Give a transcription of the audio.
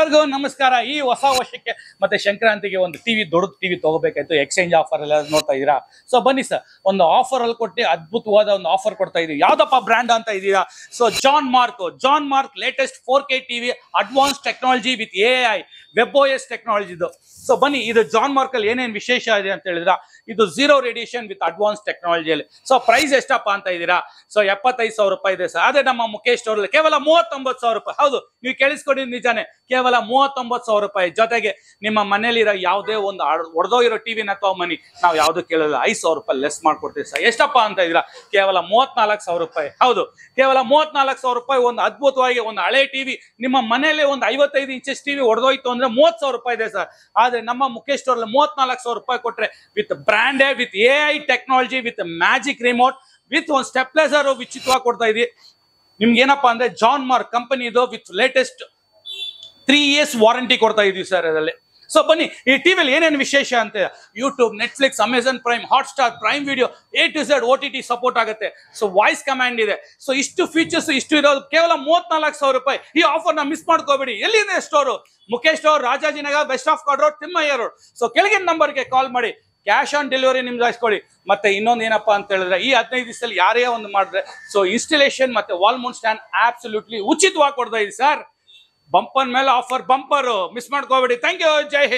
ಎಲ್ಲರಿಗೂ ನಮಸ್ಕಾರ. ಈ ಹೊಸ ವರ್ಷಕ್ಕೆ ಮತ್ತೆ ಸಂಕ್ರಾಂತಿಗೆ ಒಂದು ಟಿವಿ, ದೊಡ್ಡ ಟಿವಿ ತಗೋಬೇಕಾಯ್ತು. ಎಕ್ಸ್ಚೇಂಜ್ ಆಫರ್ ಎಲ್ಲ ನೋಡ್ತಾ ಇದೀರಾ. ಸೊ ಬನ್ನಿ ಸರ್, ಒಂದು ಆಫರ್ ಅಲ್ಲಿ ಕೊಟ್ಟು ಅದ್ಭುತವಾದ ಒಂದು ಆಫರ್ ಕೊಡ್ತಾ ಇದೀವಿ. ಯಾವ್ದಪ್ಪ ಬ್ರ್ಯಾಂಡ್ ಅಂತ ಇದೀರಾ? So John Mark latest 4K TV, advance technology with AI web OS technology ಇದು. ಸೊ ಬನ್ನಿ, ಇದು ಜಾನ್ ಮಾರ್ಕ್ ಅಲ್ಲಿ ಏನೇನು ವಿಶೇಷ ಇದೆ ಅಂತ ಹೇಳಿದ್ರ, ಇದು 0 ರೇಡಿಯೇಷನ್ ವಿತ್ ಅಡ್ವಾನ್ಸ್ ಟೆಕ್ನಾಲಜಿಯಲ್ಲಿ. ಸೊ ಪ್ರೈಸ್ ಎಷ್ಟಪ್ಪ ಅಂತ ಇದೀರಾ? ಸೊ 75,000 ರೂಪಾಯಿ ಇದೆ ಸರ್. ಅದೇ ನಮ್ಮ ಮುಖೇಶ್ ಸ್ಟೋರ್ ಅಲ್ಲಿ ಕೇವಲ 39,000 ರೂಪಾಯಿ. ಹೌದು, ನೀವು ಕೇಳಿಸ್ಕೊಂಡಿದ್ದು ನಿಜಾನೇ, ಕೇವಲ 39,000 ರೂಪಾಯಿ. ಜೊತೆಗೆ ನಿಮ್ಮ ಮನೇಲಿರೋ ಯಾವುದೇ ಒಂದು ಹೊಡೆದೋಗಿರೋ ಟಿವಿನ ತಗೊಂಬನ್ನಿ, ನಾವು ಯಾವ್ದು ಕೇಳಲ್ಲ, 5,000 ರೂಪಾಯಿ ಲೆಸ್ ಮಾಡ್ಕೊಡ್ತೀವಿ ಸರ್. ಎಷ್ಟಪ್ಪ ಅಂತ ಇದೀರಾ? ಕೇವಲ 34,000 ರೂಪಾಯಿ. ಹೌದು, ಕೇವಲ 34,000 ರೂಪಾಯಿ ಒಂದು ಅದ್ಭುತವಾಗಿ ಒಂದು ಹಳೆ ಟಿವಿ, ನಿಮ್ಮ ಮನೇಲಿ ಒಂದು 55 ಇಂಚಸ್ ಟಿವಿ ಹೊಡೆದೋಯ್ತು ಅಂದ್ರೆ 30,000 ರೂಪಾಯಿ ಇದೆ ಸರ್. ಆದ್ರೆ ನಮ್ಮ ಮುಖೇಶ್ ಸ್ಟೋರ್ 34,000 ರೂಪಾಯಿ ಕೊಟ್ರೆ with branded, with AI technology, with magic remote, with ಒಂದು ಸ್ಟೆಪ್ಲೈಸರ್ ವಿಚಿತ್ರವಾಗಿ ಕೊಡ್ತಾ ಇದೀವಿ. ನಿಮ್ಗೆ ಏನಪ್ಪಾ ಅಂದ್ರೆ ಜಾನ್ ಮಾರ್ಕ್ ಕಂಪನಿ ಇದು ವಿತ್ ಲೇಟೆಸ್ಟ್ 3 years ವಾರಂಟಿ ಕೊಡ್ತಾ ಇದೀವಿ ಸರ್ ಅದರಲ್ಲಿ. ಸೊ ಬನ್ನಿ, ಈ ಟಿವಿಯಲ್ಲಿ ಏನೇನು ವಿಶೇಷ ಅಂತ, YouTube, Netflix, Amazon prime, Hotstar, prime video, A to Z OTT support ಆಗುತ್ತೆ. ಸೊ ವಾಯ್ಸ್ ಕಮಾಂಡ್ ಇದೆ. ಸೊ ಇಷ್ಟು ಫೀಚರ್ಸ್ ಇಷ್ಟು ಇರೋದು ಕೇವಲ 34,000 ರೂಪಾಯಿ. ಈ ಆಫರ್ ನ ಮಿಸ್ ಮಾಡ್ಕೋಬೇಡಿ. ಎಲ್ಲಿದೆ store? Mukesh store, Rajajinagar, west of chord road, Thimmaiah road. So ಕೆಳಗಿನ ನಂಬರ್ಗೆ ಕಾಲ್ ಮಾಡಿ, ಕ್ಯಾಶ್ ಆನ್ ಡೆಲಿವರಿ ನಿಮ್ಗೆ ಹಾಯಿಸ್ಕೊಳ್ಳಿ. ಮತ್ತೆ ಇನ್ನೊಂದು ಏನಪ್ಪಾ ಅಂತ ಹೇಳಿದ್ರೆ, ಈ 15 ದಿವಸದಲ್ಲಿ ಯಾರೇ ಒಂದು ಮಾಡಿದ್ರೆ ಸೊ ಇನ್ಸ್ಟಾಲೇಷನ್ ಮತ್ತೆ ವಾಲ್ ಮೌಂಟ್ ಸ್ಟ್ಯಾಂಡ್ ಆಬ್ಸಲ್ಯೂಟ್ಲಿ ಉಚಿತವಾಗಿ ಕೊಡ್ತಾ ಇದೆ ಸರ್. ಬಂಪರ್ ಮೇಲೆ ಆಫರ್, ಬಂಪರ್ ಮಿಸ್ ಮಾಡ್ಕೋಬೇಡಿ. Thank you. ಜೈ ಹಿಂದ್.